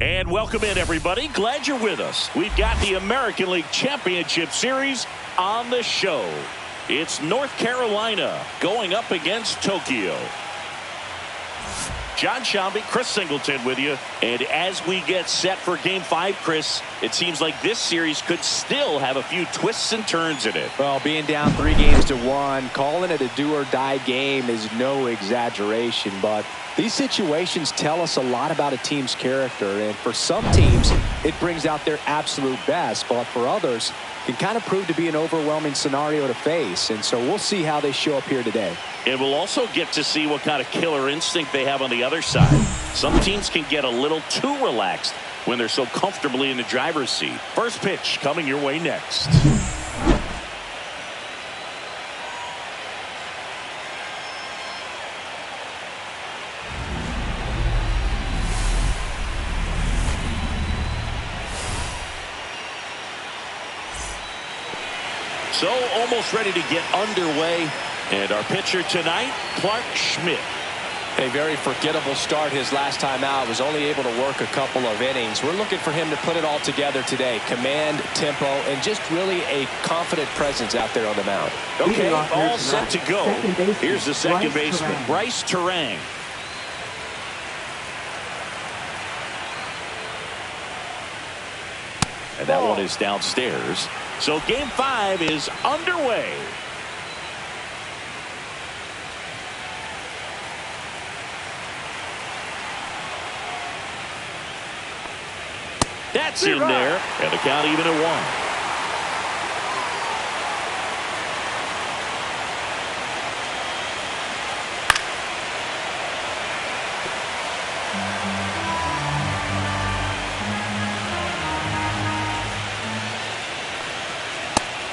And welcome in, everybody. Glad you're with us. We've got the American League Championship Series on the show. It's North Carolina going up against Tokyo. John Shambi, Chris Singleton with you. And as we get set for Game 5, Chris, it seems like this series could still have a few twists and turns in it. Well, being down 3-1, calling it a do-or-die game is no exaggeration, but these situations tell us a lot about a team's character, and for some teams, it brings out their absolute best, but for others, it can kind of prove to be an overwhelming scenario to face, and so we'll see how they show up here today. And we'll also get to see what kind of killer instinct they have on the other side. Some teams can get a little too relaxed when they're so comfortably in the driver's seat. First pitch coming your way next. So almost ready to get underway. And our pitcher tonight, Clarke Schmidt. A very forgettable start his last time out. Was only able to work a couple of innings. We're looking for him to put it all together today. Command, tempo, and just really a confident presence out there on the mound. Okay, all set to go. Here's the second baseman, Brice Turang. And that one is downstairs. So Game 5 is underway. That's in there, and the count even at 1.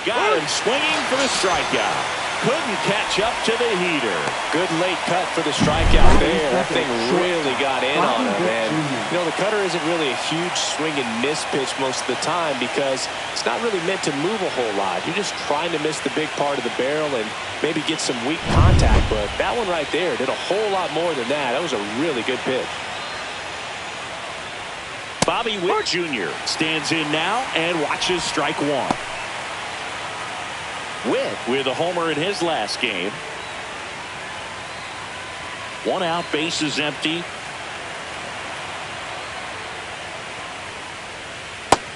Got him swinging for the strikeout. Couldn't catch up to the heater. Good late cut for the strikeout there. That thing really got in on him. And, you know, the cutter isn't really a huge swing and miss pitch most of the time because it's not really meant to move a whole lot. You're just trying to miss the big part of the barrel and maybe get some weak contact. But that one right there did a whole lot more than that. That was a really good pitch. Bobby Witt Jr. stands in now and watches strike one. Witt with a homer in his last game. One out, base is empty.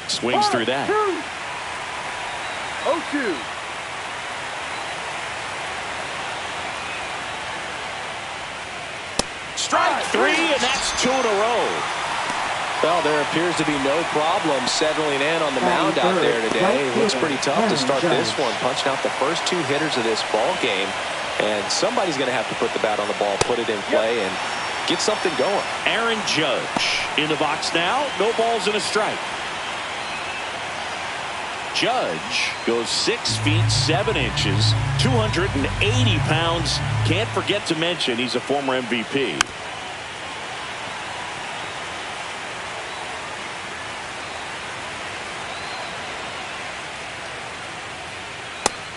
Swings through that. 0-2. Strike three, and that's 2 in a row. Well, there appears to be no problem settling in on the mound out there today. It looks pretty tough to start this one, punching out the first 2 hitters of this ball game. And somebody's going to have to put the bat on the ball, put it in play, and get something going. Aaron Judge in the box now. No balls and a strike. Judge goes 6 feet 7 inches, 280 pounds. Can't forget to mention he's a former MVP.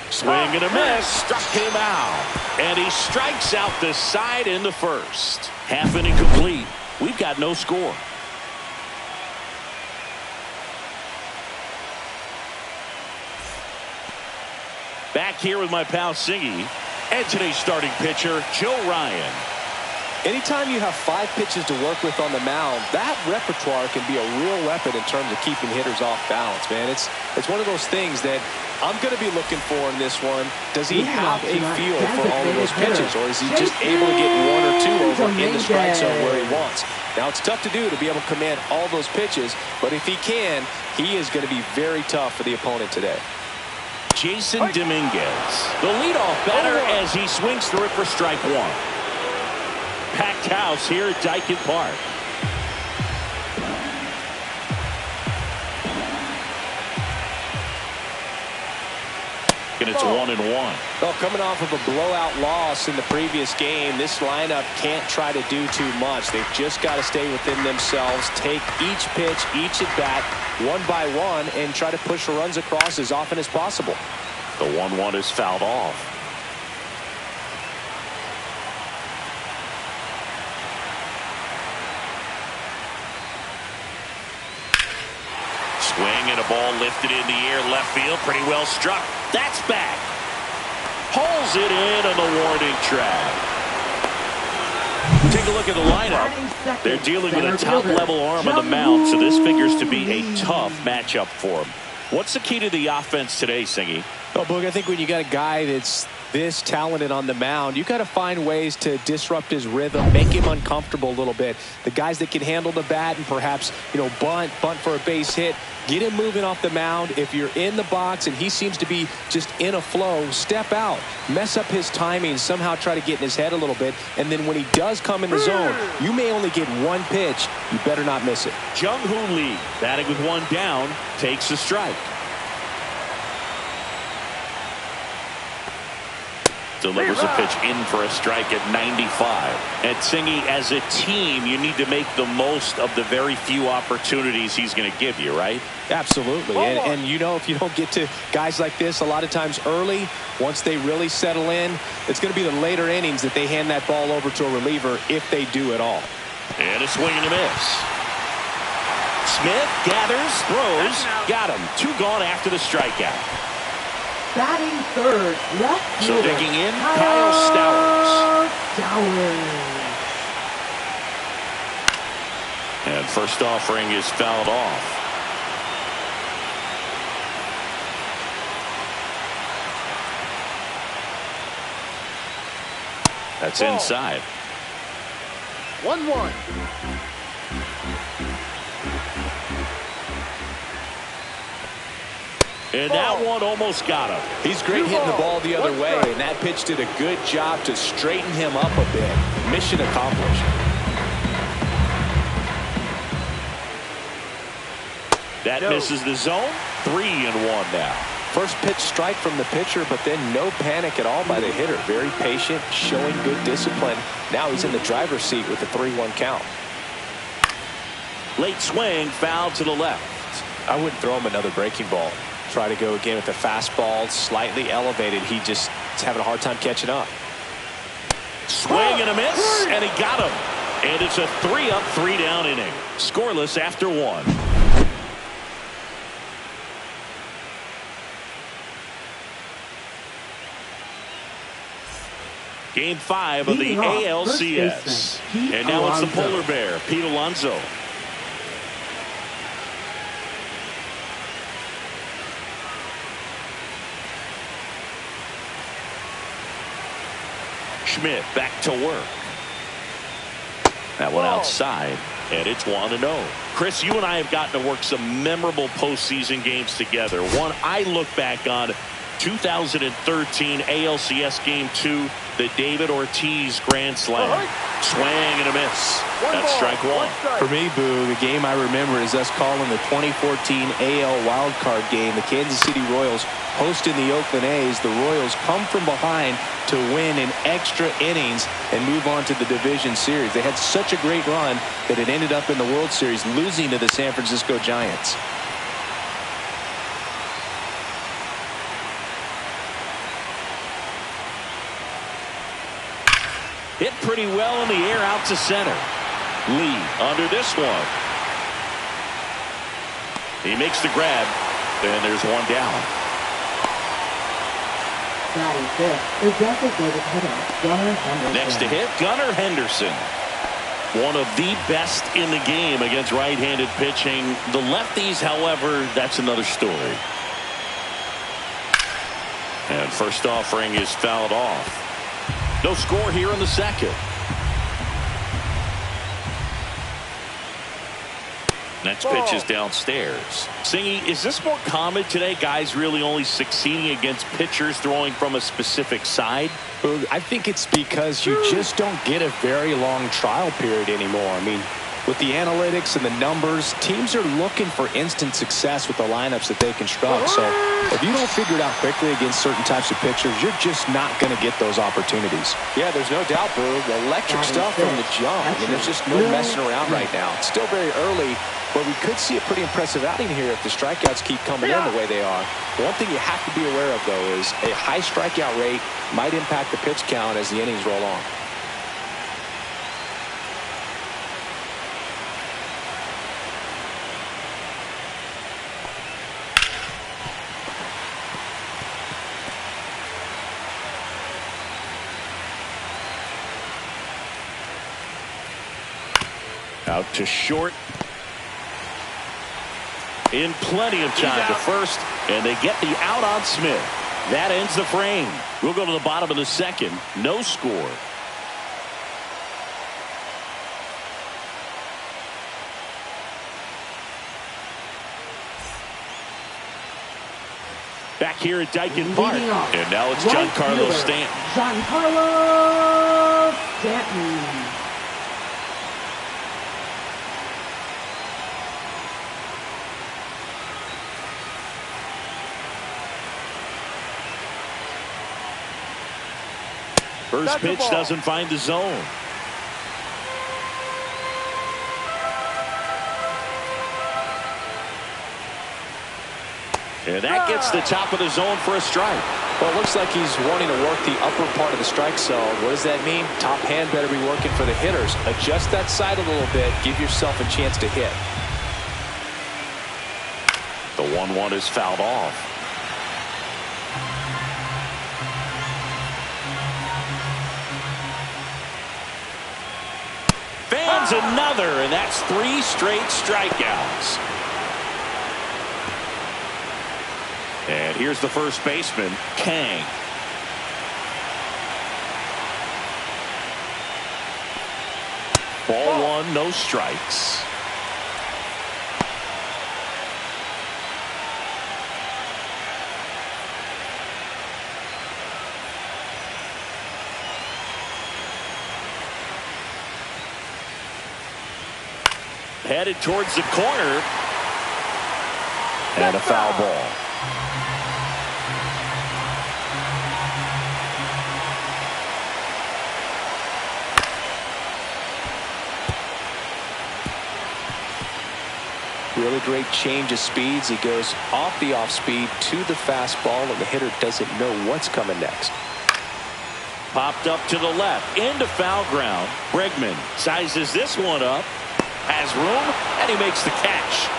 Swing and a miss, struck him out. And he strikes out the side in the first. Half inning complete. We've got no score. Back here with my pal Singy. And today's starting pitcher, Joe Ryan. Anytime you have 5 pitches to work with on the mound, that repertoire can be a real weapon in terms of keeping hitters off balance, man. It's one of those things that I'm going to be looking for in this one. Does he have a feel for all of those pitches, or is he just able to get 1 or 2 over in the strike zone where he wants? Now, it's tough to do to be able to command all those pitches, but if he can, he is going to be very tough for the opponent today. Jason Dominguez, the leadoff batter as he swings through it for strike 1. Packed house here at Daikin Park. And it's 1-1. Well, coming off of a blowout loss in the previous game, this lineup can't try to do too much. They've just got to stay within themselves, take each pitch, each at bat, one by one, and try to push runs across as often as possible. The 1-1 is fouled off. swing and a ball lifted in the air left field. Pretty well struck. That's back. Pulls it in on the warning track. Take a look at the lineup. They're dealing with a top-level arm on the mound, so this figures to be a tough matchup for him. What's the key to the offense today, Singy? Well, Boog, I think when you got a guy that's this talented on the mound, you got to find ways to disrupt his rhythm, make him uncomfortable a little bit. The guys that can handle the bat and perhaps, bunt for a base hit, get him moving off the mound. If you're in the box and he seems to be just in a flow, step out, mess up his timing, somehow try to get in his head a little bit. And then when he does come in the zone, you may only get one pitch. You better not miss it. Jung-Hoo Lee, batting with one down, takes a strike. Delivers a pitch in for a strike at 95. And Singy, as a team, you need to make the most of the very few opportunities he's going to give you, right? Absolutely. And if you don't get to guys like this a lot of times early, once they really settle in, it's going to be the later innings that they hand that ball over to a reliever, if they do at all. And a swing and a miss. Smith gathers, throws, got him. 2 gone after the strikeout. Batting third, left fielder. So digging in, Kyle Stowers. And first offering is fouled off. That's inside. 1-1. And that one almost got him. He's great hitting the ball the other way, and that pitch did a good job to straighten him up a bit. Mission accomplished. That misses the zone. 3-1 now. First pitch strike from the pitcher, but then no panic at all by the hitter. Very patient, showing good discipline. Now he's in the driver's seat with the 3-1 count. Late swing, foul to the left. I wouldn't throw him another breaking ball. Try to go again with the fastball, slightly elevated. He's having a hard time catching up. Swing and a miss, and he got him. And it's a 3-up, 3-down inning. Scoreless after 1. Game 5 of the ALCS. And now it's the polar bear, Pete Alonso. Schmidt back to work. That one outside, and it's 1-0. Chris, you and I have gotten to work some memorable postseason games together. One I look back on, 2013 ALCS Game 2, the David Ortiz Grand Slam. Swing and a miss. That's strike 1. For me, Boo, the game I remember is us calling the 2014 AL wildcard game. The Kansas City Royals hosting the Oakland A's. The Royals come from behind to win in extra innings and move on to the division series. They had such a great run that it ended up in the World Series, losing to the San Francisco Giants. Hit pretty well in the air out to center. Lee under this one. He makes the grab, and there's one down. The designated hitter, Gunnar Henderson. Next to hit, Gunnar Henderson. One of the best in the game against right-handed pitching. The lefties, however, that's another story. And first offering is fouled off. No score here in the second. Next pitch is downstairs. Singy, is this more common today? Guys really only succeeding against pitchers throwing from a specific side? I think it's because you just don't get a very long trial period anymore. I mean, with the analytics and the numbers, teams are looking for instant success with the lineups that they construct. So if you don't figure it out quickly against certain types of pitchers, you're just not going to get those opportunities. Yeah, there's no doubt, Boog. Electric stuff from the jump. I mean, there's just no messing around right now. It's still very early, but we could see a pretty impressive outing here if the strikeouts keep coming in the way they are. One thing you have to be aware of, though, is a high strikeout rate might impact the pitch count as the innings roll on. Out to short. In plenty of time to first, and they get the out on Smith. That ends the frame. We'll go to the bottom of the second. No score. Back here at Daikin Park. And now it's Giancarlo Stanton. Giancarlo Stanton. First pitch doesn't find the zone. And that gets the top of the zone for a strike. Well, it looks like he's wanting to work the upper part of the strike zone. What does that mean? Top hand better be working for the hitters. Adjust that side a little bit. Give yourself a chance to hit. The 1-1 is fouled off. Fans another, and that's 3 straight strikeouts. And here's the first baseman, Kang. Ball 1, no strikes. Headed towards the corner. And a foul ball. Really great change of speeds. He goes off the off speed to the fastball, and the hitter doesn't know what's coming next. Popped up to the left into foul ground. Bregman sizes this one up, has room, and he makes the catch.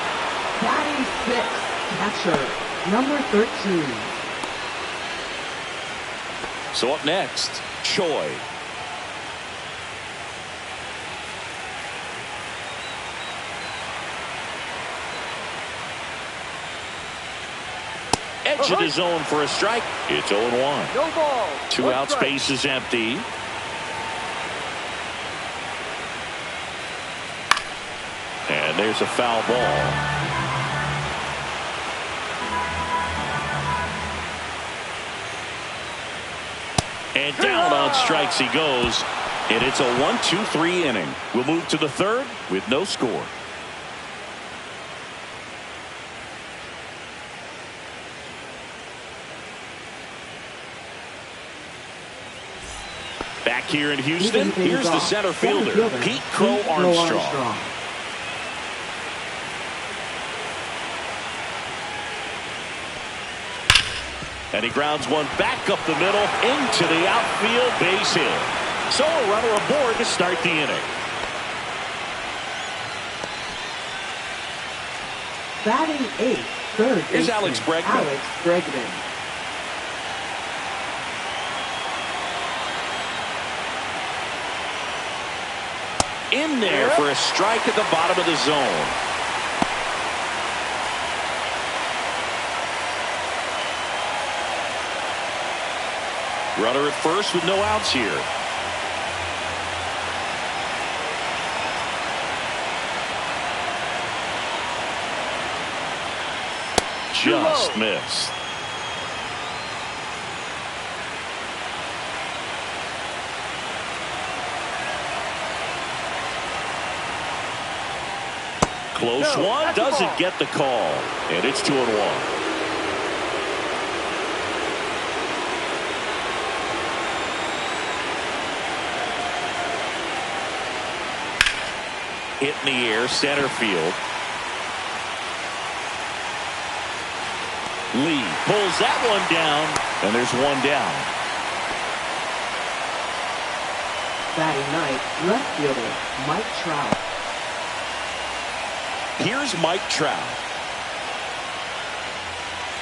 Batting 6, catcher, number 13. So up next, Choi. Edge of the zone for a strike. It's 0-1. No ball. 2 outs, base is empty. And there's a foul ball. And down on strikes he goes. And it's a 1-2-3 inning. We'll move to the third with no score. Back here in Houston, here's the center fielder, Pete Crow Armstrong. And he grounds one back up the middle into the outfield, base hit. So a runner aboard to start the inning. Batting 8, third. Here's Alex Bregman. Alex Bregman. In there for a strike at the bottom of the zone. Runner at first with no outs here. Just missed. Close one, doesn't get the call. And it's 2-1. Hit in the air, center field. Lee pulls that one down, and there's one down. Batting ninth, left fielder, Mike Trout. Here's Mike Trout.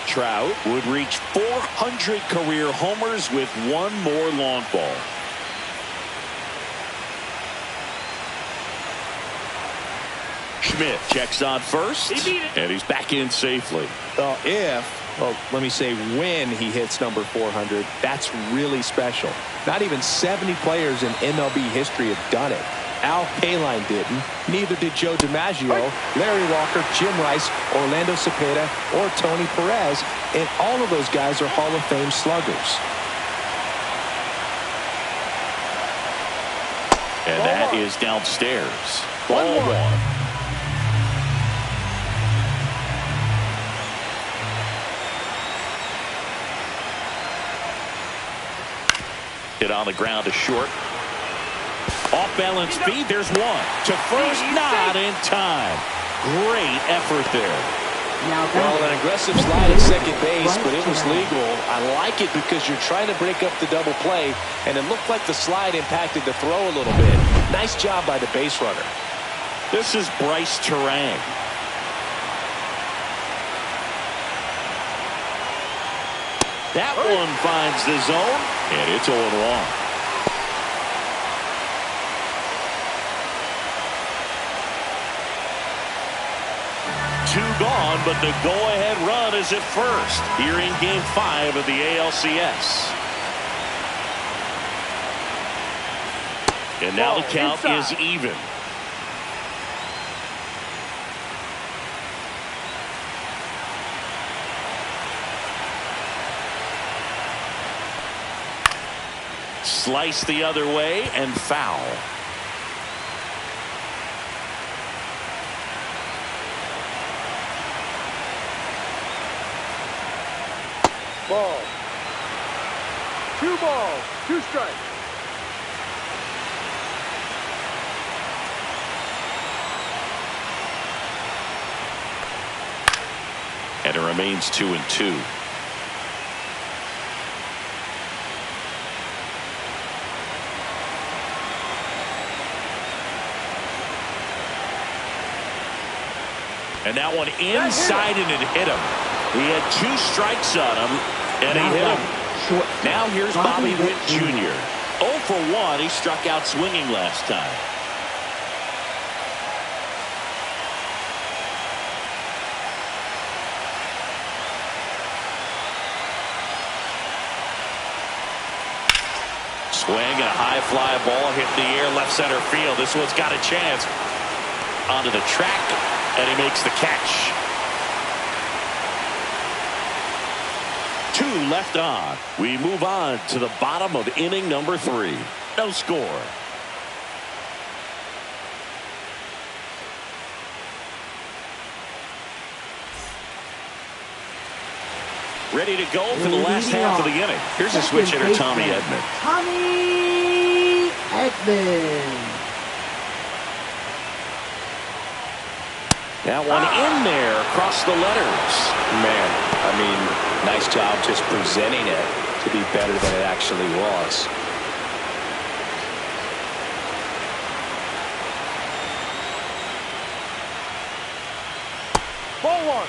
Trout would reach 400 career homers with one more long ball. Schmidt checks on first, and he's back in safely. Let me say when he hits number 400, that's really special. Not even 70 players in MLB history have done it. Al Kaline didn't. Neither did Joe DiMaggio, Larry Walker, Jim Rice, Orlando Cepeda, or Tony Perez. And all of those guys are Hall of Fame sluggers. And that is downstairs. Ball one. Hit on the ground to short. Off balance feed. There's one. To first, not in time. Great effort there. Well, an aggressive slide at second base, but it was legal. I like it because you're trying to break up the double play, and it looked like the slide impacted the throw a little bit. Nice job by the base runner. This is Bryce Turang. That one finds the zone, and it's 0-1. Two gone, but the go-ahead run is at first here in Game 5 of the ALCS. And now the count is even. Slice the other way and foul. Ball. 2 balls, 2 strikes. And it remains 2-2. And that one inside, and it hit him. He had 2 strikes on him, and he hit him. Now here's Bobby Witt Jr. 0 for 1. He struck out swinging last time. Swing and a high fly ball hit in the air left center field. This one's got a chance. Onto the track, and he makes the catch. 2 left on. We move on to the bottom of inning number 3. No score. Ready to go for the last half of the inning. Here's a switch hitter, Tommy Edman. Tommy Edman. That one in there across the letters. Man, I mean, nice job just presenting it to be better than it actually was. Ball 1.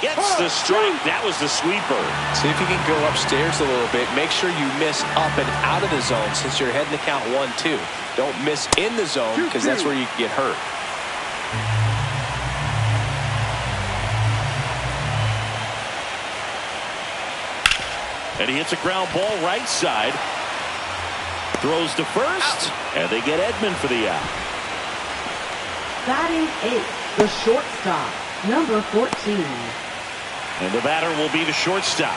Gets the strike. That was the sweeper. See if you can go upstairs a little bit. Make sure you miss up and out of the zone since you're heading to count 1-2. Don't miss in the zone because that's where you can get hurt. And he hits a ground ball right side. Throws to first. And they get Edman for the out. Batting 8, the shortstop, number 14. And the batter will be the shortstop.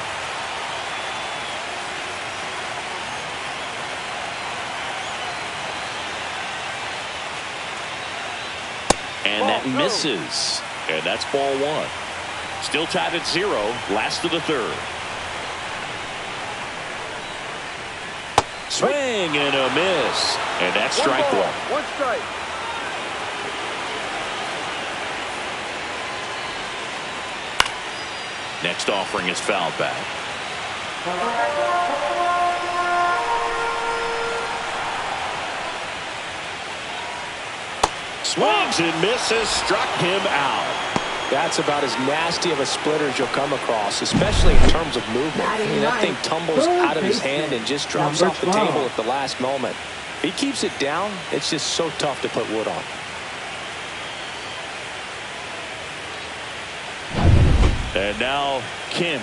And that misses. And that's ball 1. Still tied at 0. Last of the 3rd. Swing and a miss. And that's strike 1. 1 strike. Next offering is fouled back. Swings and misses. Struck him out. That's about as nasty of a splitter as you'll come across, especially in terms of movement. I mean, that thing tumbles out of his hand and just drops off the table at the last moment. If he keeps it down, it's just so tough to put wood on. And now Kim.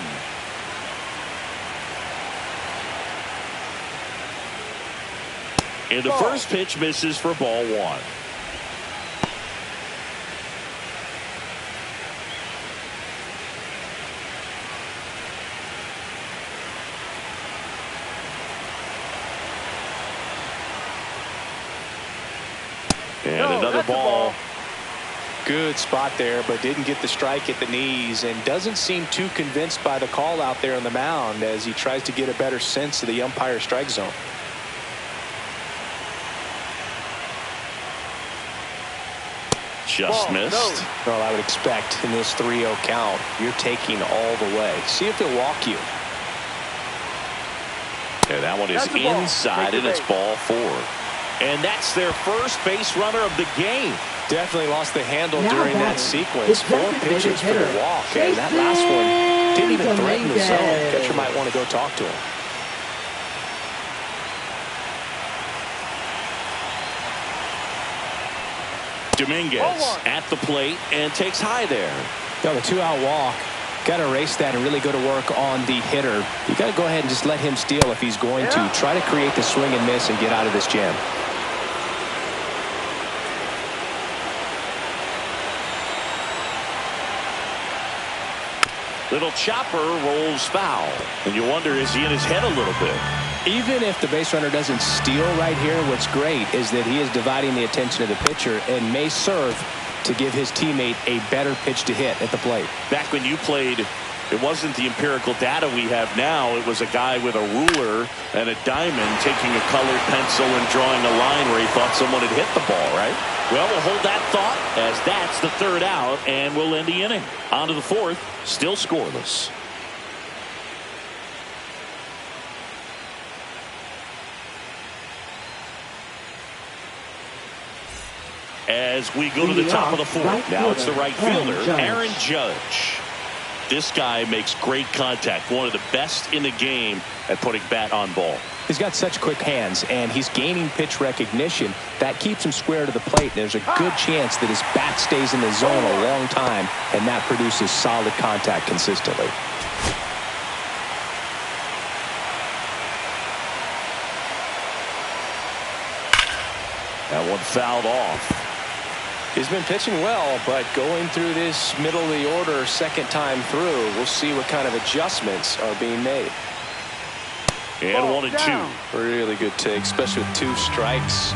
And the first pitch misses for ball one. And another ball. Good spot there, but didn't get the strike at the knees and doesn't seem too convinced by the call out there on the mound as he tries to get a better sense of the umpire strike zone. Just missed. Well, I would expect in this 3-0 count, you're taking all the way. See if he'll walk you. And that one is inside, and it's ball four. And that's their first base runner of the game. Definitely lost the handle during that sequence. 4 pitches for the walk, and that last one didn't even threaten the zone. Catcher might want to go talk to him. Dominguez at the plate and takes high there. Got a 2-out walk. Got to erase that and really go to work on the hitter. You got to go ahead and just let him steal if he's going to. Try to create the swing and miss and get out of this jam. Little chopper rolls foul. And you wonder, is he in his head a little bit? Even if the base runner doesn't steal right here, what's great is that he is dividing the attention of the pitcher and may serve to give his teammate a better pitch to hit at the plate. Back when you played, it wasn't the empirical data we have now. It was a guy with a ruler and a diamond taking a colored pencil and drawing a line where he thought someone had hit the ball, right? Well, we'll hold that thought as that's the 3rd out, and we'll end the inning. On to the 4th, still scoreless. As we go to the top of the 4th, now it's the right fielder, Aaron Judge. This guy makes great contact, one of the best in the game at putting bat on ball. He's got such quick hands, and he's gaining pitch recognition. That keeps him square to the plate. There's a good chance that his bat stays in the zone a long time, and that produces solid contact consistently. That one fouled off. He's been pitching well, but going through this middle of the order second time through, we'll see what kind of adjustments are being made. And 1 and 2. Really good take, especially with 2 strikes.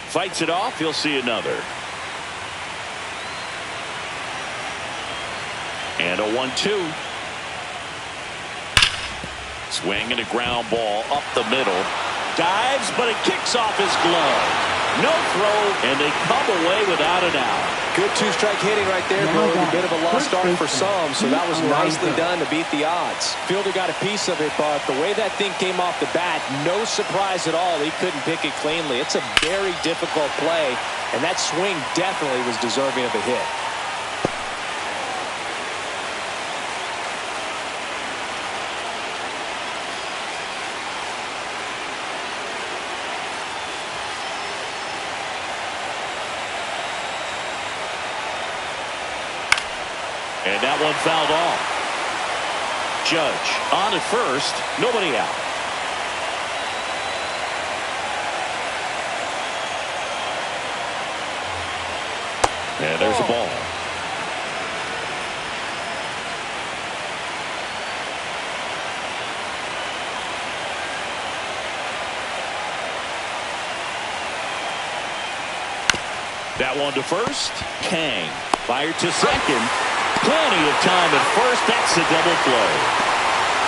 Fights it off. He'll see another. And a 1-2. Swing and a ground ball up the middle. Dives, but it kicks off his glove. No throw, and they come away without an out. Good 2-strike hitting right there, Bo. A bit of a lost start for some, so that was nicely done to beat the odds. Fielder got a piece of it, but the way that thing came off the bat, no surprise at all. He couldn't pick it cleanly. It's a very difficult play, and that swing definitely was deserving of a hit. And that one fouled off. Judge on at first, nobody out. And there's a ball. That one to first. Kang fired to second. Plenty of time at first. That's a double play.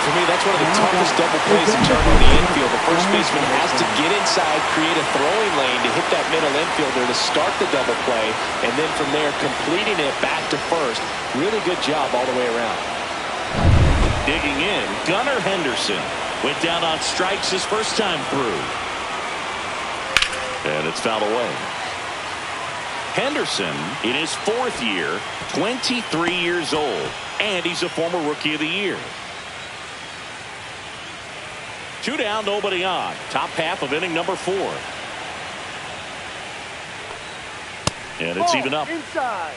For me, that's one of the toughest double plays to turn on the infield. The first baseman has to get inside, create a throwing lane to hit that middle infielder to start the double play, and then from there completing it back to first. Really good job all the way around. Digging in, Gunnar Henderson went down on strikes his first time through. And it's fouled away. Henderson in his 4th year, 23 years old, and he's a former Rookie of the Year. 2 down, nobody on. Top half of inning number 4. And it's even up. Inside.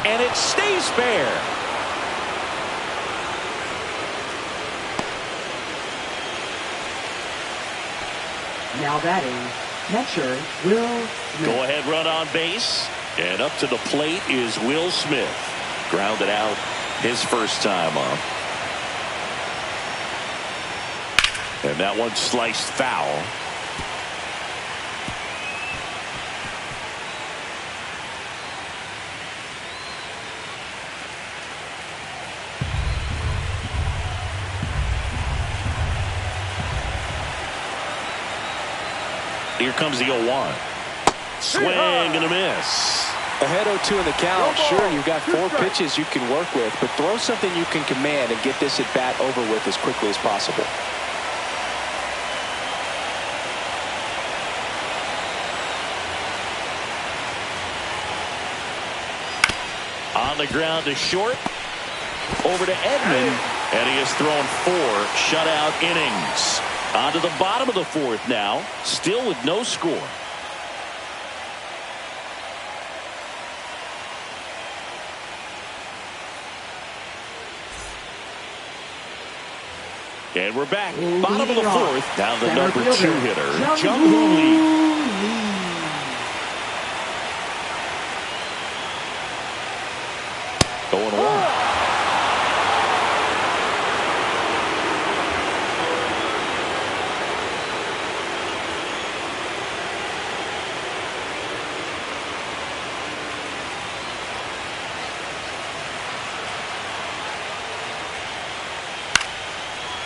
And it stays fair. Now batting, catcher Will Smith. Go ahead run on base. And up to the plate is Will Smith. Grounded out his first time up. And that one sliced foul. Here comes the 0-1. Swing and a miss. Ahead 0-2 in the count. Sure, you've got 4 pitches you can work with, but throw something you can command and get this at bat over with as quickly as possible. On the ground to short. Over to Edman. And he has thrown 4 shutout innings. On to the bottom of the 4th now. Still with no score. And we're back. Bottom of the 4th. Now the number 2 hitter, Jung-Hoo Lee. Going one.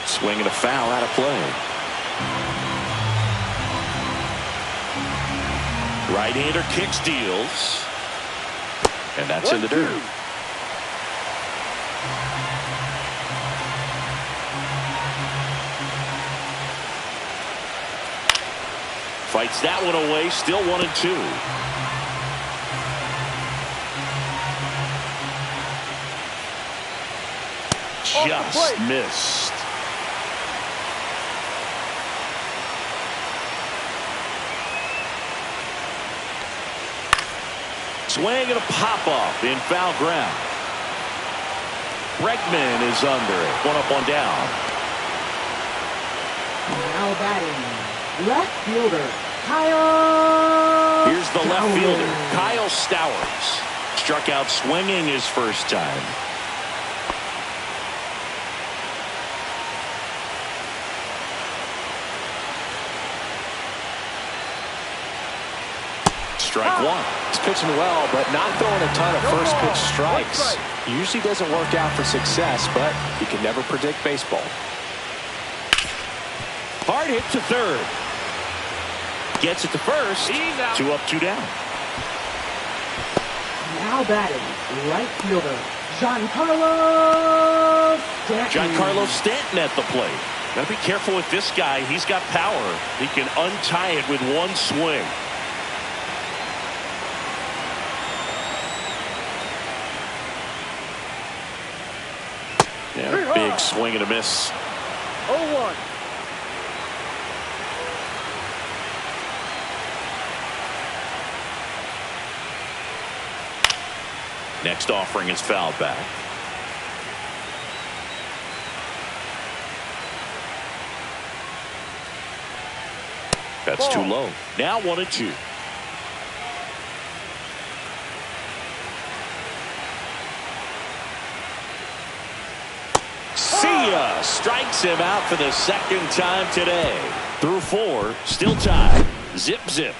Swing and a foul out of play. Right-hander kicks, deals. And that's in the dirt. Fights that one away. Still 1-2. Just missed. Swing and a pop-off in foul ground. Bregman is under it. 1 up, 1 down. Now batting, left fielder Kyle. Here's the left fielder, Kyle Stowers. Struck out swinging his first time. Strike 1. He's pitching well, but not throwing a ton of first pitch strikes. Usually doesn't work out for success, but you can never predict baseball. Hard hit to third. Gets it to first. 2 up, 2 down. Now batting, right fielder Giancarlo Stanton. Giancarlo Stanton at the plate. Gotta be careful with this guy. He's got power. He can untie it with one swing. Yeah, big swing and a miss. 0-1. Next offering is fouled back. That's too low. Now 1-2. Strikes him out for the second time today. Through 4, still tied. Zip, zip.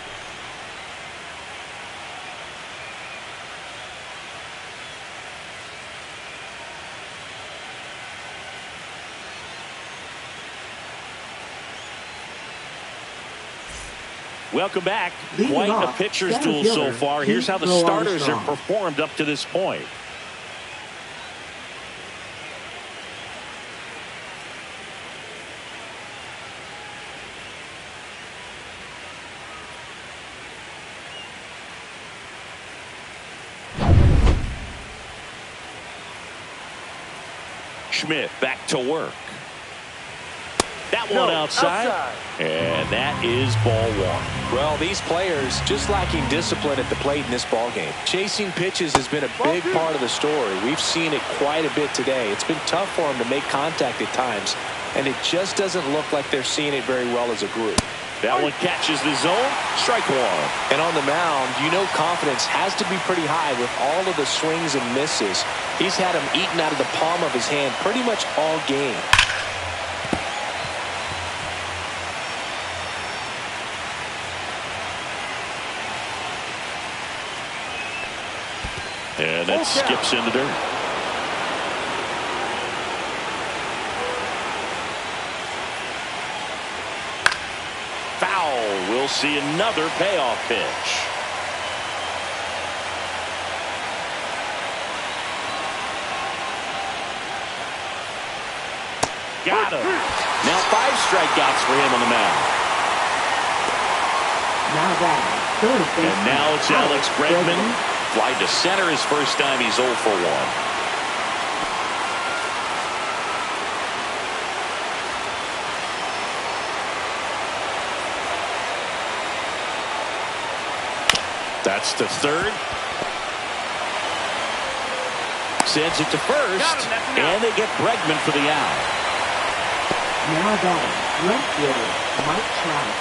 Welcome back. Leading Quite a off, pitcher's center duel so fielder, far. Pete Here's how the Rowe starters have Armstrong. performed up to this point. Schmidt back to work. That one outside. And that is ball one. Well, these players just lacking discipline at the plate in this ball game. Chasing pitches has been a big part of the story. We've seen it quite a bit today. It's been tough for them to make contact at times, and it just doesn't look like they're seeing it very well as a group. That one catches the zone. Strike one. And on the mound, you know confidence has to be pretty high with all of the swings and misses. He's had them eaten out of the palm of his hand pretty much all game. And that skips in the dirt. Foul. We'll see another payoff pitch. Got him. Now 5 strikeouts for him on the mound. Now batting, third baseman. And now it's Alex Bregman. Fly to center his first time. He's 0 for 1. That's to third. Sends it to first. And they get Bregman for the out. Now batting, left fielder, Mike Trout.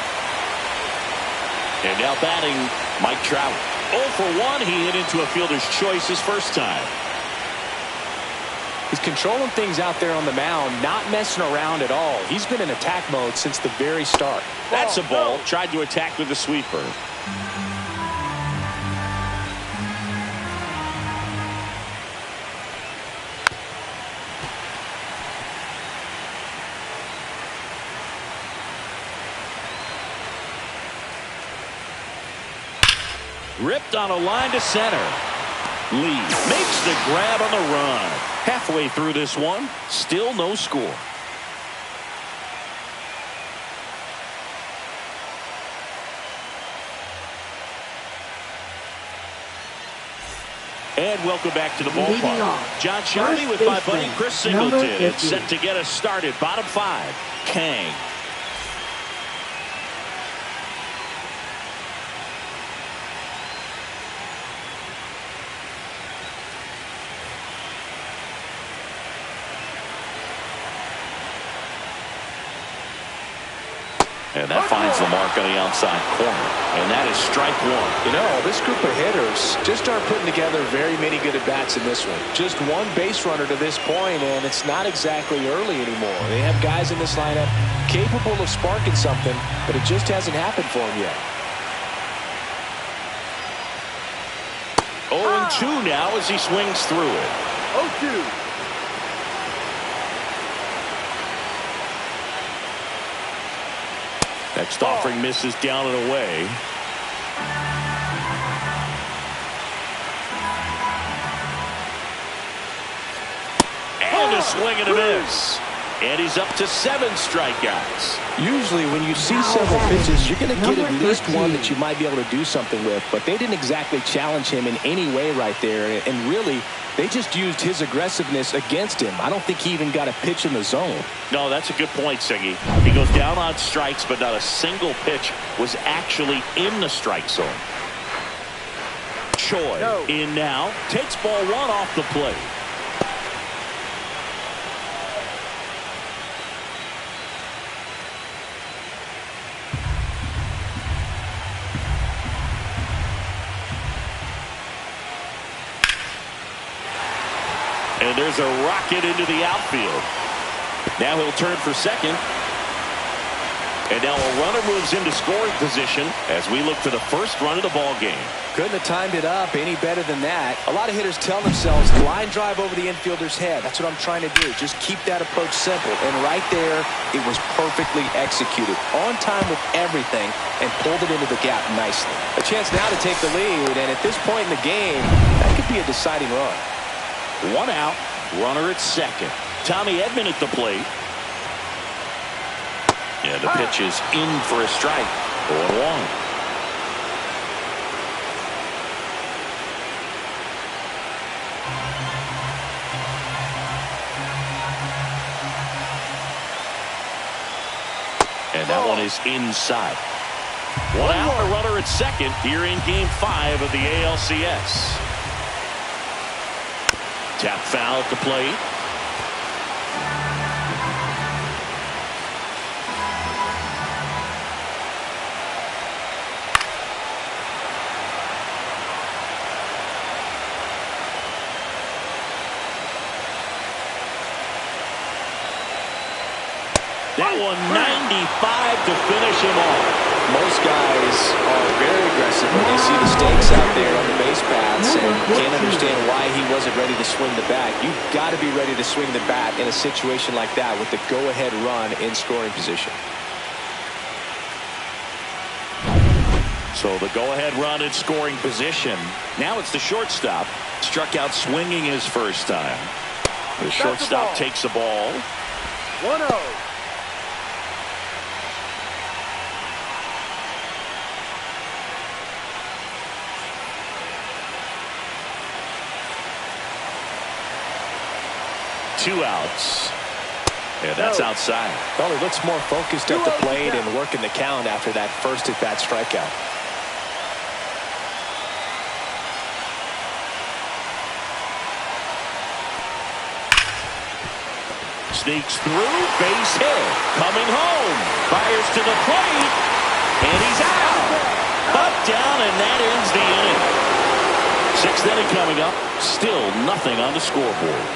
And now batting, Mike Trout. 0 for 1. He hit into a fielder's choice his first time. He's controlling things out there on the mound, not messing around at all. He's been in attack mode since the very start. That's a ball. Tried to attack with a sweeper. Ripped on a line to center. Lee makes the grab on the run. Halfway through this one, still no score. And welcome back to the Leading ballpark. off, John Shelby first with my baseman, buddy Chris number Singleton. It's 50. set to get us started. Bottom 5, Kang. And that finds the mark on the outside corner. And that is strike one. You know, this group of hitters just aren't putting together very many good at-bats in this one. Just one base runner to this point, and it's not exactly early anymore. They have guys in this lineup capable of sparking something, but it just hasn't happened for them yet. 0-2 now as he swings through it. 0-2. Next offering misses down and away. And a swing and a miss. And he's up to 7 strikeouts. Usually when you see several pitches, you're going to get at least one that you might be able to do something with, but they didn't exactly challenge him in any way right there, and really they just used his aggressiveness against him. I don't think he even got a pitch in the zone. No, that's a good point, Siggy. He goes down on strikes, but not a single pitch was actually in the strike zone. Choi in now, takes ball 1 off the plate. And there's a rocket into the outfield. Now he'll turn for second. And now a runner moves into scoring position as we look for the first run of the ball game. Couldn't have timed it up any better than that. A lot of hitters tell themselves, line drive over the infielder's head. That's what I'm trying to do. Just keep that approach simple. And right there, it was perfectly executed. On time with everything and pulled it into the gap nicely. A chance now to take the lead. And at this point in the game, that could be a deciding run. One out, runner at second. Tommy Edman at the plate. And the pitch is in for a strike. 0-1. And that one is inside. One out, a runner at second here in Game 5 of the ALCS. Tap foul at the plate. That one 95 to finish him off. Most guys are very aggressive when they see the stakes out there on the base paths and can't understand why he wasn't ready to swing the bat. You've got to be ready to swing the bat in a situation like that with the go-ahead run in scoring position. So the go-ahead run in scoring position. Now it's the shortstop. Struck out swinging his first time. The shortstop takes the ball. 1-0. Two outs. And that's outside. Well, he looks more focused at the plate and working the count after that first at-bat strikeout. Sneaks through, base hit. Coming home. Fires to the plate. And he's out. Up, down, and that ends the inning. Sixth inning coming up. Still nothing on the scoreboard.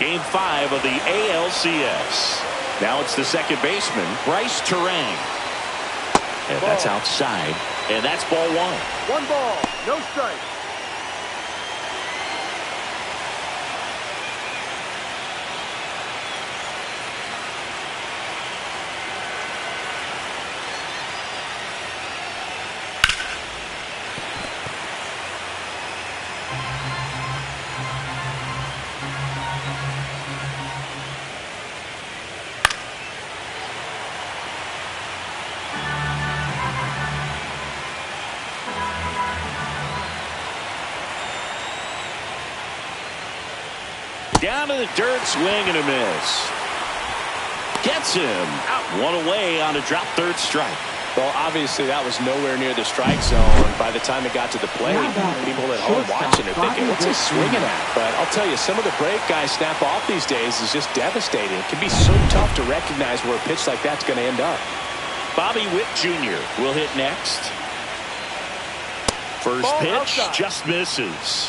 Game 5 of the ALCS. Now it's the second baseman, Bryce Turang. And that's outside. And that's ball one. 1 ball, no strike. Down to the dirt, swing and a miss. Gets him. Out. One away on a drop third strike. Well, obviously that was nowhere near the strike zone by the time it got to the plate. People at home watching are thinking, what's he swinging at? But I'll tell you, some of the break guys snap off these days is just devastating. It can be so tough to recognize where a pitch like that's going to end up. Bobby Witt Jr. will hit next. First pitch just misses.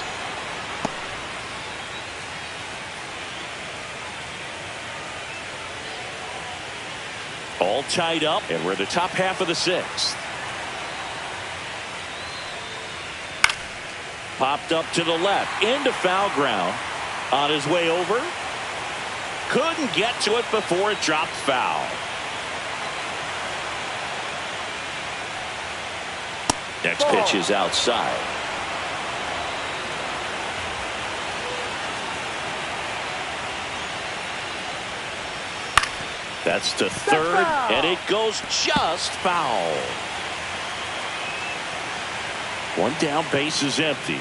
All tied up, and we're the top half of the sixth. Popped up to the left, into foul ground. On his way over. Couldn't get to it before it dropped foul. Next pitch is outside. That's to third, and it goes just foul. One down, base is empty.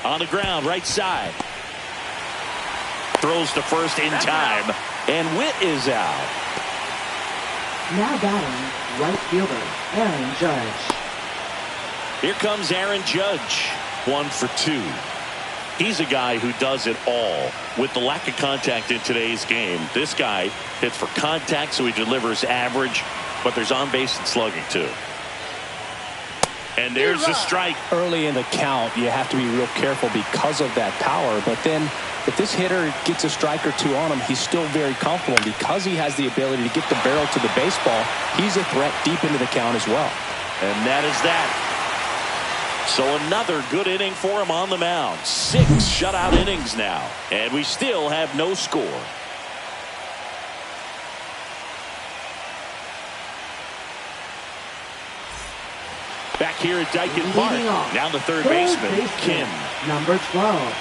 On the ground, right side. Throws to first in time, and Witt is out. Now batting, right fielder, Aaron Judge. Here comes Aaron Judge, 1 for 2. He's a guy who does it all. With the lack of contact in today's game, this guy hits for contact, so he delivers average, but there's on base and slugging too. And there's a strike. Early in the count, you have to be real careful because of that power. But then if this hitter gets a strike or two on him, he's still very comfortable. Because he has the ability to get the barrel to the baseball, he's a threat deep into the count as well. And that is that. So another good inning for him on the mound. 6 shutout innings now. And we still have no score. Back here at Daikin Park. Now the third baseman, Kim. Number 12.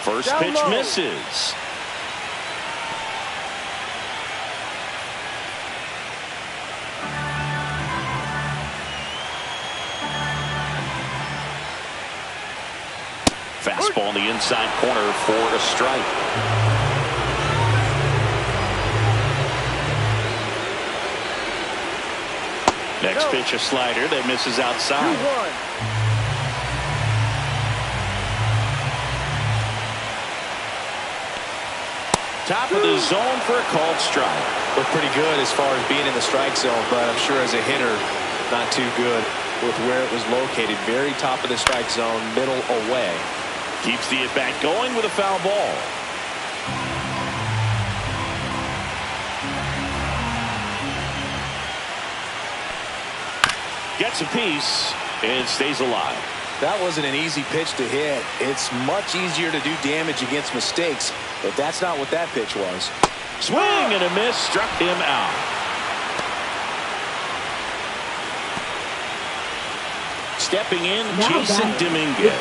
First pitch misses. Fastball in the inside corner for a strike. Next pitch, a slider that misses outside. 2-1. Top of the zone for a called strike. Looked pretty good as far as being in the strike zone, but I'm sure as a hitter, not too good with where it was located. Very top of the strike zone, middle away. Keeps the at-bat going with a foul ball. Gets a piece and stays alive. That wasn't an easy pitch to hit. It's much easier to do damage against mistakes, but that's not what that pitch was. Swing and a miss, struck him out. Stepping in, Jason Dominguez.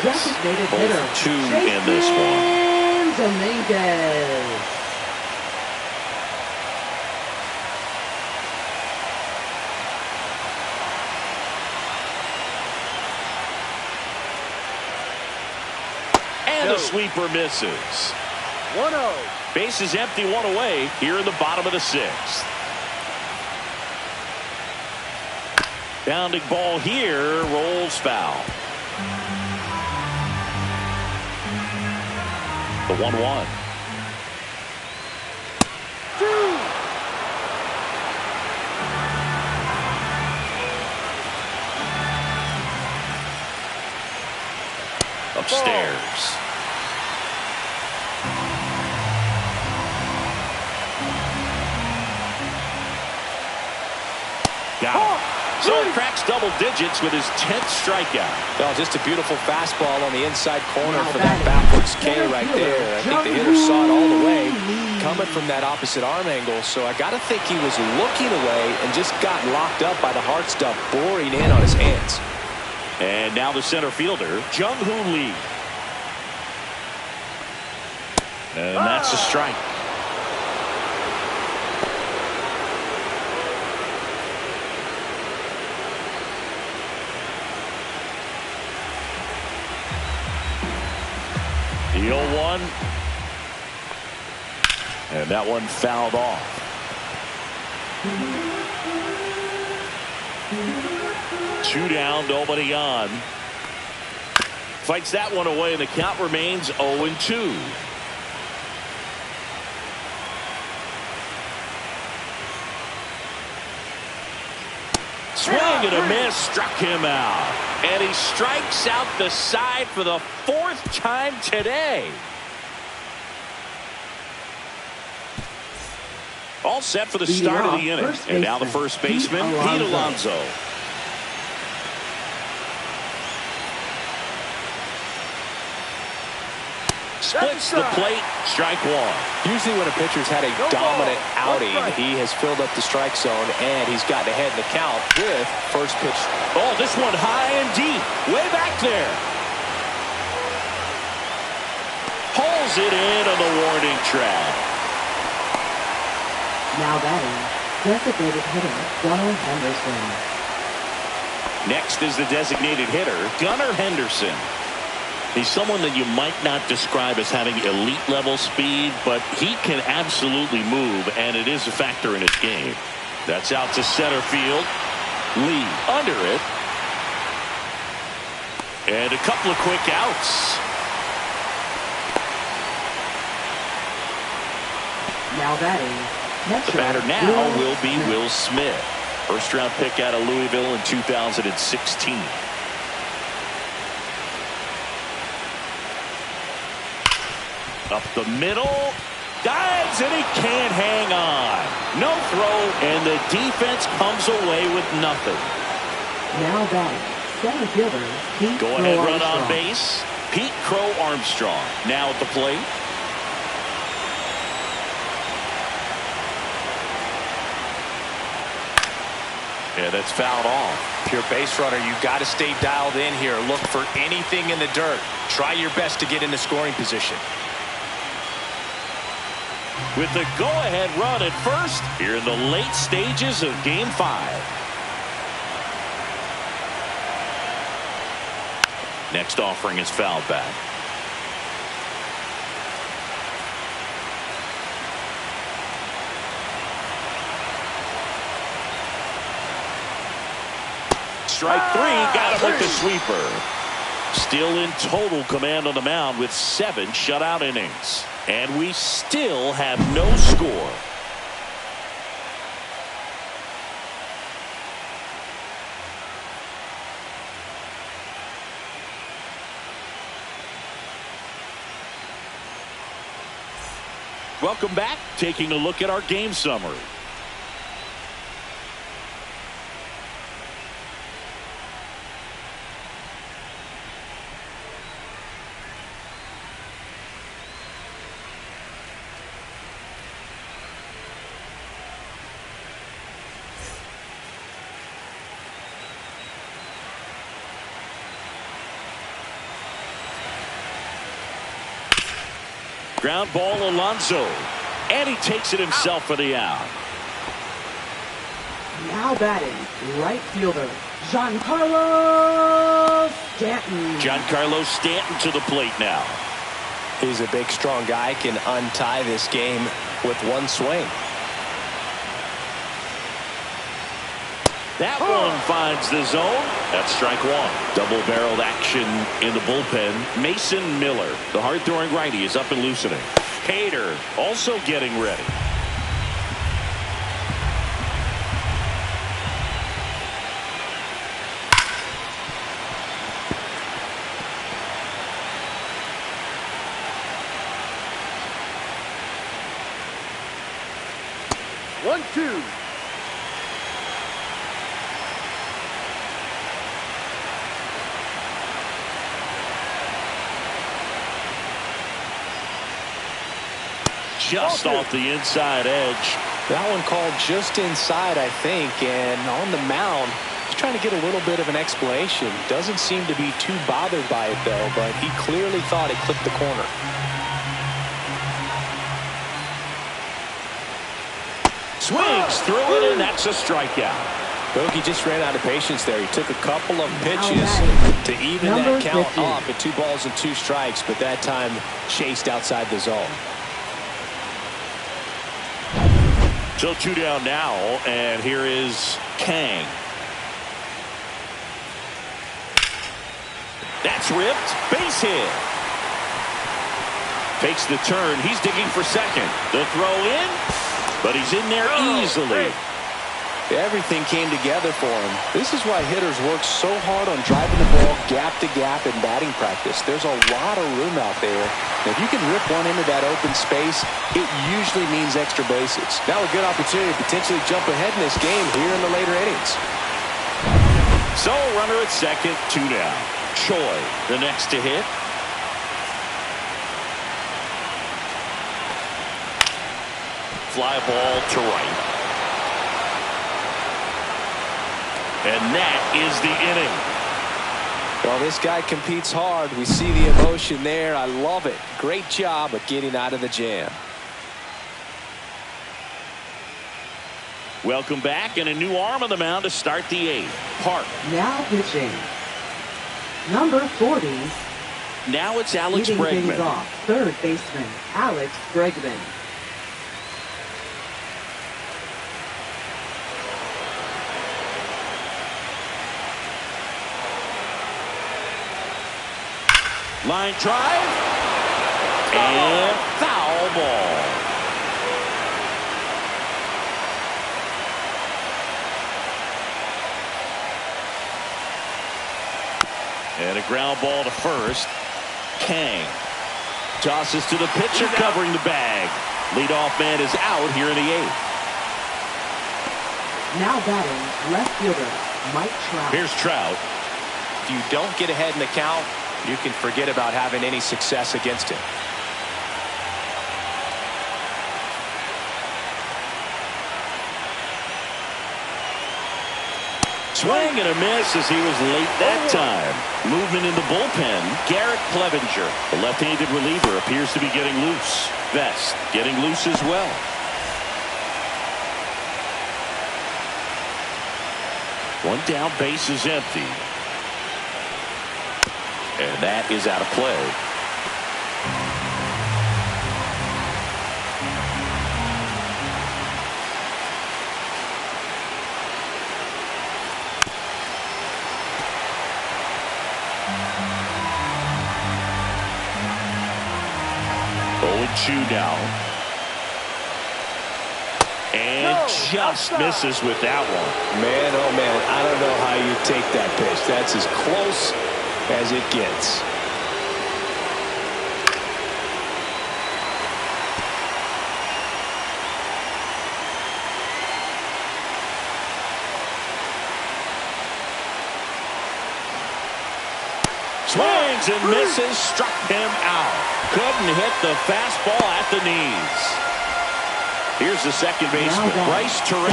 Both 2 in this one. Dominguez. And the sweeper misses. 1-0. Bases empty, 1 away here in the bottom of the 6th. Bounding ball here, rolls foul. The 1-1. 2. Upstairs. Got it. So he cracks double digits with his 10th strikeout. Well, just a beautiful fastball on the inside corner for that backwards K right there. I think the hitter saw it all the way coming from that opposite arm angle. So I got to think he was looking away and just got locked up by the hard stuff boring in on his hands. And now the center fielder, Jung-Hoo Lee. And that's a strike. The 0-1. And that one fouled off. Two down, nobody on. Fights that one away, and the count remains 0-2. Swing and a miss, struck him out. And he strikes out the side for the 4th time today. All set for the start of the inning. And now the first baseman, Pete Alonso. Splits the plate, strike 1. Usually when a pitcher's had a dominant outing, he has filled up the strike zone and he's gotten ahead in the count with first pitch. Oh, this one high and deep, way back there. Pulls it in on the warning track. Now batting, designated hitter Gunnar Henderson. Next is the designated hitter, Gunnar Henderson. He's someone that you might not describe as having elite level speed, but he can absolutely move, and it is a factor in his game. That's out to center field. Lee under it. And a couple of quick outs. Now batting, The batter now will be Will Smith. First-round pick out of Louisville in 2016. Up the middle. Dives, and he can't hang on. No throw, and the defense comes away with nothing. Now batting, center fielder Pete Go-ahead Crow run Armstrong. on base. Pete Crow Armstrong now at the plate. Yeah, that's fouled off. If you're a base runner, you've got to stay dialed in here. Look for anything in the dirt. Try your best to get in the scoring position. With the go-ahead run at first here in the late stages of Game 5. Next offering is fouled back. Strike 3, got him with the sweeper. Still in total command on the mound with 7 shutout innings. And we still have no score. Welcome back. Taking a look at our game summary. Ground ball, Alonso, and he takes it himself for the out. Now batting, right fielder Giancarlo Stanton. Giancarlo Stanton to the plate now. He's a big, strong guy. Can untie this game with one swing. That one finds the zone. That's strike 1. Double-barreled action in the bullpen. Mason Miller, the hard-throwing righty, is up and loosening. Hader also getting ready. One, two. Just off the inside edge. That one called just inside, I think, and on the mound, he's trying to get a little bit of an explanation. Doesn't seem to be too bothered by it, though, but he clearly thought it clipped the corner. Swings through it, and that's a strikeout. Bogey just ran out of patience there. He took a couple of pitches to even Number that count 50. off at 2 balls and 2 strikes, but that time chased outside the zone. So 2 down now, and here is Kang. That's ripped. Base hit. Takes the turn. He's digging for second. The throw in, but he's in there easily. Everything came together for him. This is why hitters work so hard on driving the ball gap to gap in batting practice. There's a lot of room out there. If you can rip one into that open space, it usually means extra bases. Now a good opportunity to potentially jump ahead in this game here in the later innings. So runner at second, 2 down. Choi, the next to hit. Fly ball to right. And that is the inning. Well, this guy competes hard. We see the emotion there. I love it. Great job of getting out of the jam. Welcome back, and a new arm on the mound to start the 8th. Park. Now pitching, number 40. Now it's Alex Leading things Bregman. off, third baseman Alex Bregman. Line drive. And foul ball. And a ground ball to first. Kang tosses to the pitcher covering the bag. Leadoff man is out here in the 8th. Now batting, left fielder, Mike Trout. Here's Trout. If you don't get ahead in the count, you can forget about having any success against him. Swing and a miss as he was late that time. Movement in the bullpen. Garrett Clevenger, the left-handed reliever, appears to be getting loose. Vest getting loose as well. One down, base is empty. And that is out of play. Chu now. And just misses with that one. Man, oh man, I don't know how you take that pitch. That's as close as it gets. Swings and misses, struck him out. Couldn't hit the fastball at the knees. Here's the second baseman, Bryce Turang,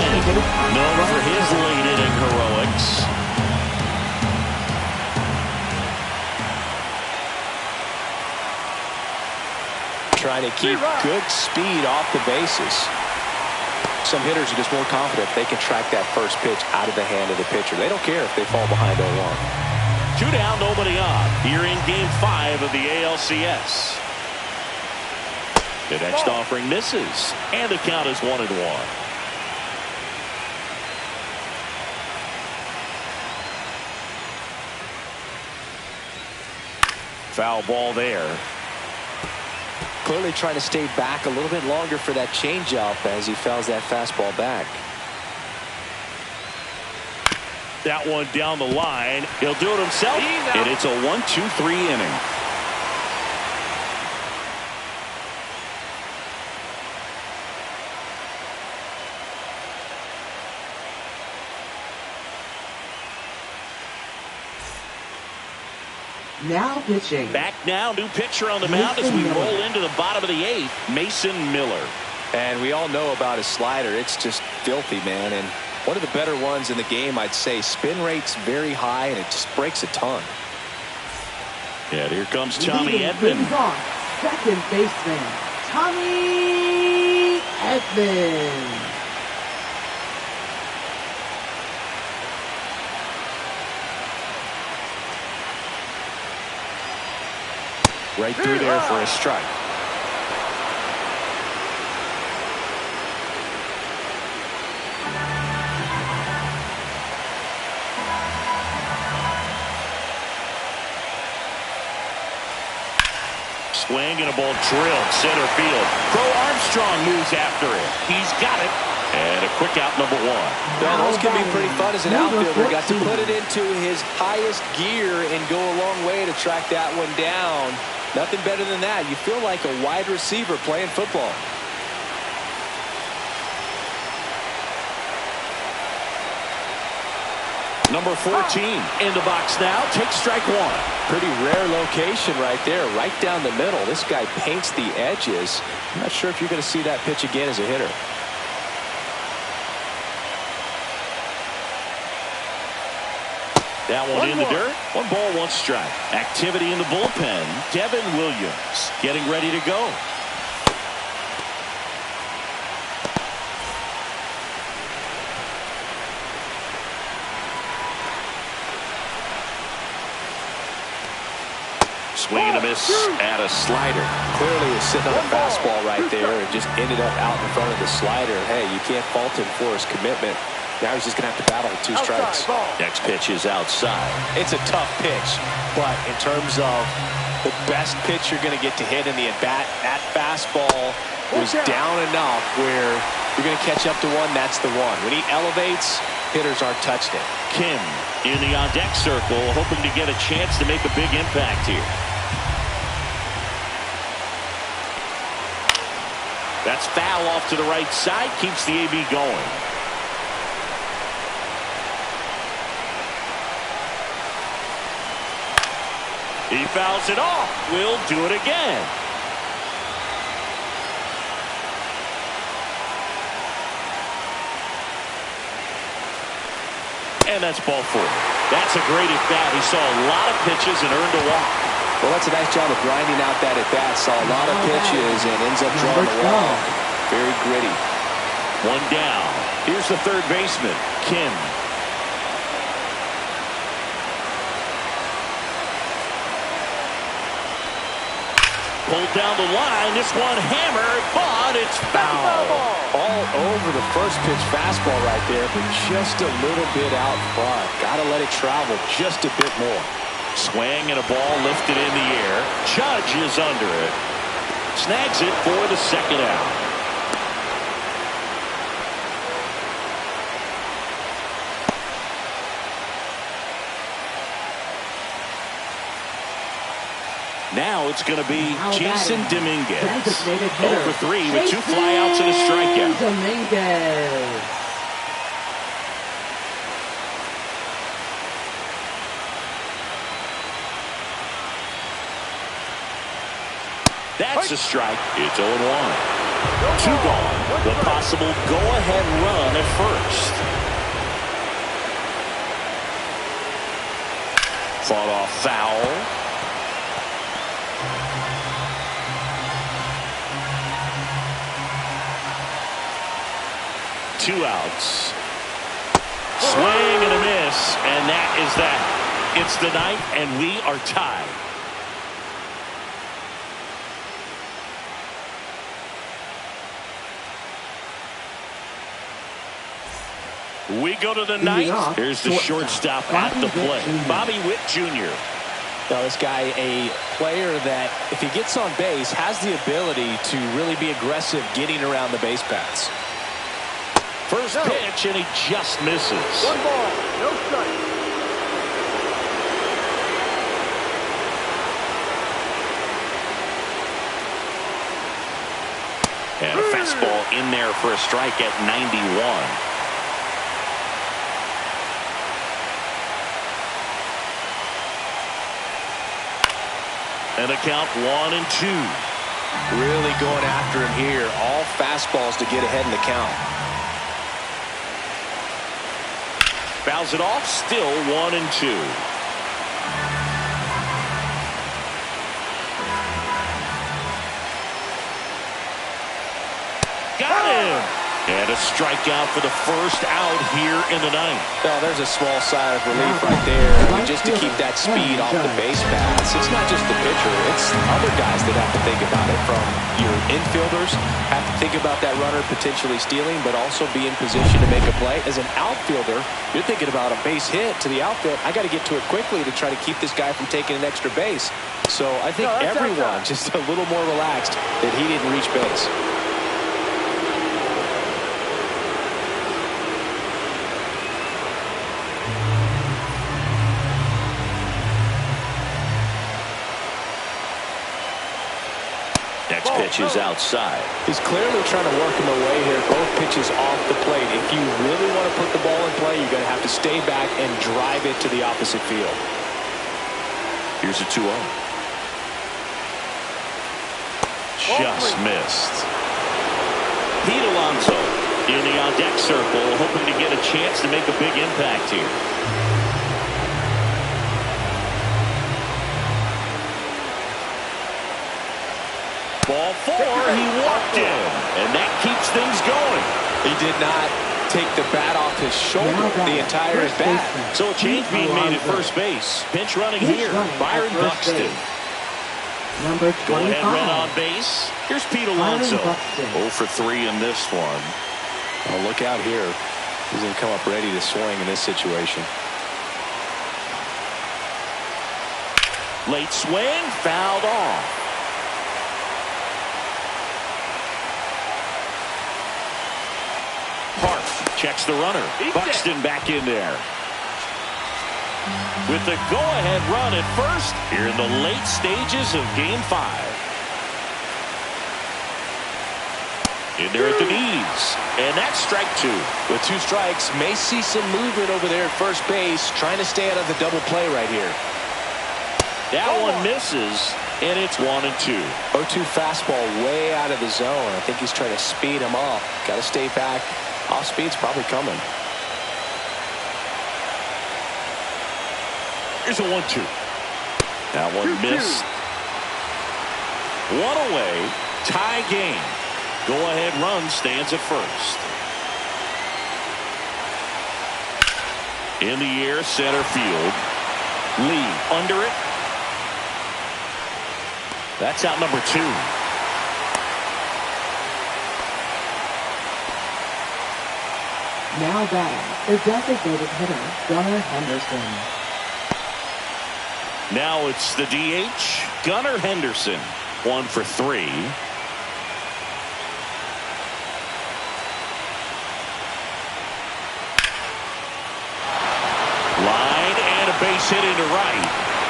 known for his late inning heroics. Trying to keep good speed off the bases. Some hitters are just more confident if they can track that first pitch out of the hand of the pitcher. They don't care if they fall behind 0-1. 2 down, nobody on. Here in Game 5 of the ALCS. The next offering misses, and the count is 1-1. Foul ball there. Clearly trying to stay back a little bit longer for that changeup as he fouls that fastball back. That one down the line. He'll do it himself. And it's a 1-2-3 inning. Now pitching. Back now, new pitcher on the mound as we roll into the bottom of the 8th, Mason Miller. And we all know about his slider. It's just filthy, man. And one of the better ones in the game, I'd say. Spin rate's very high, and it just breaks a ton. Yeah, here comes Tommy Edman. Brings off second baseman, Tommy Edman. Right through there for a strike. Swing and a ball drilled center field. Crow Armstrong moves after it. He's got it. And a quick out, number 1. Well, those can be pretty fun as an outfielder. Got to put it into his highest gear and go a long way to track that one down. Nothing better than that. You feel like a wide receiver playing football. Number 14 in the box now. Takes strike 1. Pretty rare location right there, right down the middle. This guy paints the edges. I'm not sure if you're going to see that pitch again as a hitter. That one in the dirt. 1 ball, 1 strike. Activity in the bullpen. Devin Williams getting ready to go. Swing and a miss at a slider. Clearly is sitting on a fastball right there and just ended up out in front of the slider. Hey, you can't fault him for his commitment. Now he's just going to have to battle with 2 strikes. Next pitch is outside. It's a tough pitch, but in terms of the best pitch you're going to get to hit in the at-bat, that fastball was down enough where you're going to catch up to one. That's the one. When he elevates, hitters aren't touching it. Kim in the on-deck circle, hoping to get a chance to make a big impact here. That's foul off to the right side, keeps the AB going. He fouls it off. We'll do it again. And that's ball four. That's a great at-bat. He saw a lot of pitches and earned a walk. Well, that's a nice job of grinding out that at-bat. Saw a lot of pitches and ends up drawing the walk. Very gritty. One down. Here's the third baseman, Kim. Pulled down the line. This one hammered, but it's foul. All over the first pitch fastball right there, but just a little bit out front. Got to let it travel just a bit more. Swing and a ball lifted in the air. Judge is under it. Snags it for the second out. Now it's going to be Jason Dominguez. 0 for 3 with 2 flyouts and a strikeout. Dominguez. That's a strike. It's 0-1. 2 gone. The possible go-ahead run at first. Fought off foul. 2 outs. Swing and a miss, and that is that. It's the ninth, and we are tied. We go to the ninth. Here's the shortstop at the plate, Bobby Witt Jr. Now, this guy, a player that, if he gets on base, has the ability to really be aggressive getting around the base paths. First pitch, and he just misses. 1 ball, no strike. And a fastball in there for a strike at 91. And a count 1-2. Really going after him here. All fastballs to get ahead in the count. Fouls it off, still 1-2. Got him! And a strikeout for the first out here in the ninth. Well, there's a small sigh of relief right there. I mean, just to keep that speed off the base paths. It's not just the pitcher. It's other guys that have to think about it. From your infielders, have to think about that runner potentially stealing, but also be in position to make a play. As an outfielder, you're thinking about a base hit to the outfield. I got to get to it quickly to try to keep this guy from taking an extra base. So I think everyone just a little more relaxed that he didn't reach base. Next pitch is outside. He's clearly trying to work him away here. Both pitches off the plate. If you really want to put the ball in play, you're going to have to stay back and drive it to the opposite field. Here's a 2-0. Just missed. Pete Alonso in the on-deck circle, hoping to get a chance to make a big impact here. Ball 4, he walked in, and that keeps things going. He did not take the bat off his shoulder the entire at bat. So a change being made at first base. Pinch running here, Byron Buxton. Number 25. Go ahead, run on base. Here's Pete Alonso. 0 for 3 in this one. Oh, look out here. He's going to come up ready to swing in this situation. Late swing, fouled off. Park Checks the runner. Buxton back in there. With the go-ahead run at first here in the late stages of Game 5. In there at the knees. And that's strike 2. With 2 strikes, may see some movement over there at first base, trying to stay out of the double play right here. That one misses, and it's 1-2. 0-2 fastball way out of the zone. I think he's trying to speed him up. Got to stay back. Off speed's probably coming. Here's a 1-2. That one missed. 1 away. Tie game. Go-ahead run stands at first. In the air, center field. Lee under it. That's out number 2. Now batting, the designated hitter, Gunnar Henderson. Now it's the DH, Gunnar Henderson. 1 for 3. Line and a base hit into right.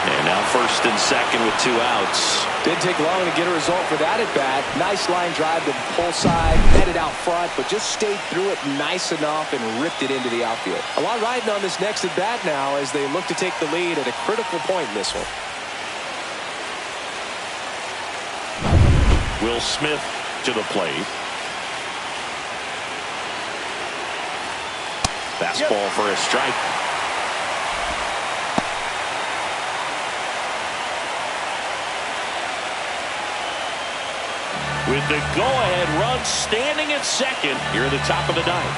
And now first and second with 2 outs. Didn't take long to get a result for that at bat. Nice line drive to the pull side, headed out front, but just stayed through it nice enough and ripped it into the outfield. A lot riding on this next at bat now as they look to take the lead at a critical point in this one. Will Smith to the plate. Fastball for a strike. With the go-ahead run standing at second here at the top of the 9th.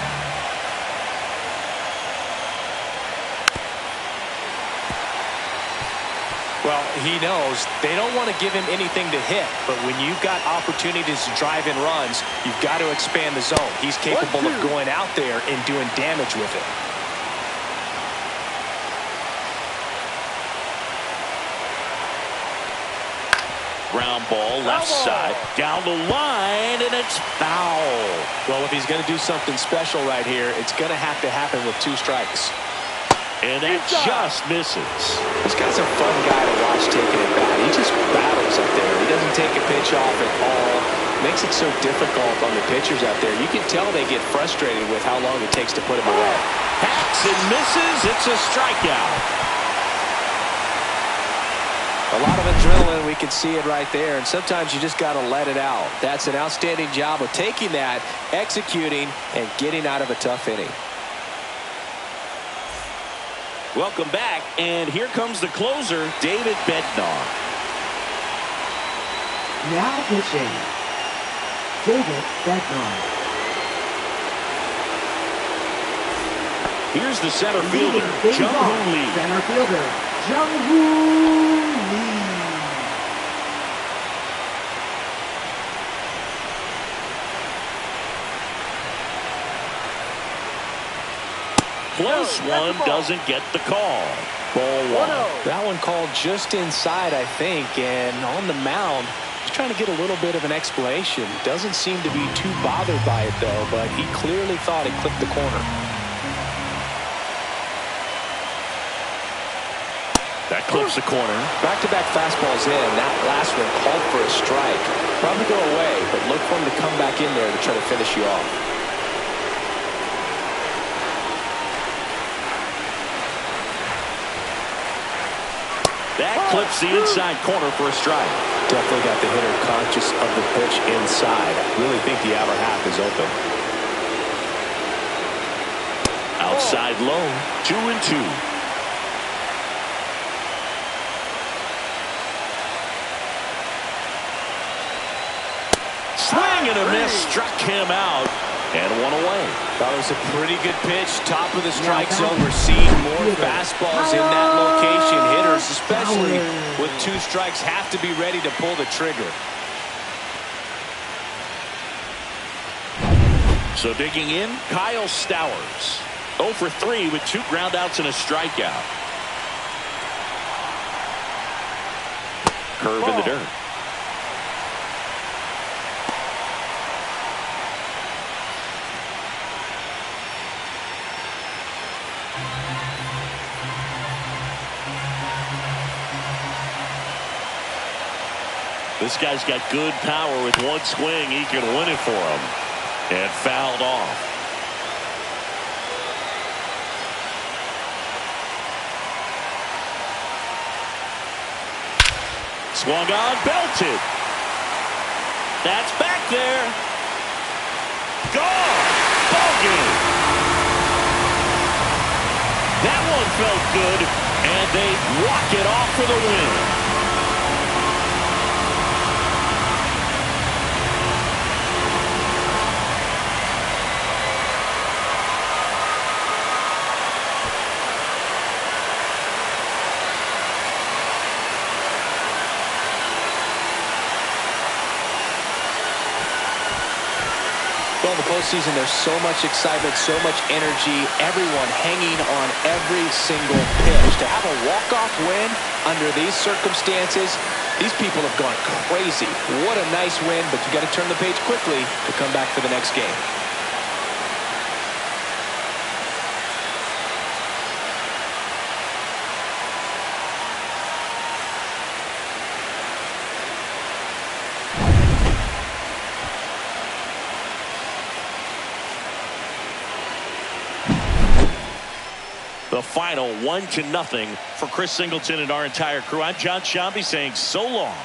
Well, he knows they don't want to give him anything to hit, but when you've got opportunities to drive in runs, you've got to expand the zone. He's capable of going out there and doing damage with it. Ground ball left side down the line, and it's foul. Well, if he's going to do something special right here, it's going to have to happen with 2 strikes. And that just misses. This guy's a fun guy to watch taking it back. He just battles up there. He doesn't take a pitch off at all. Makes it so difficult on the pitchers out there. You can tell they get frustrated with how long it takes to put him away. Hacks and misses. It's a strikeout. A lot of adrenaline, we can see it right there, and sometimes you just got to let it out. That's an outstanding job of taking that, executing, and getting out of a tough inning. Welcome back, and here comes the closer, David Bednar. Now pitching, David Bednar. Here's the center fielder, Jung-Hoo Lee. Center fielder, Jung-Hoo Lee. Close one, doesn't get the call. Ball 1. That one called just inside, I think, and on the mound, he's trying to get a little bit of an explanation. Doesn't seem to be too bothered by it, though, but he clearly thought it clipped the corner. That clips the corner. Back-to-back fastballs in. That last one called for a strike. Probably go away, but look for him to come back in there to try to finish you off. That clips the inside corner for a strike. Definitely got the hitter conscious of the pitch inside. I really think the outer half is open. Outside low, 2-2. Swing and a miss, struck him out, and 1 away. That was a pretty good pitch, top of the strike zone. We're seeing more fastballs in that location. Hitters, especially with 2 strikes, have to be ready to pull the trigger. So digging in, Kyle Stowers. 0 for 3 with 2 groundouts and a strikeout. Curve in the dirt. This guy's got good power. With one swing, he can win it for him. And fouled off. Swung on, belted. That's back there. Gone. Ball game. That one felt good, and they walk it off for the win. Well, in the postseason, there's so much excitement, so much energy, everyone hanging on every single pitch. To have a walk-off win under these circumstances, these people have gone crazy. What a nice win, but you got to turn the page quickly to come back for the next game. The final 1-0 for Chris Singleton and our entire crew. I'm John Sciambi saying so long.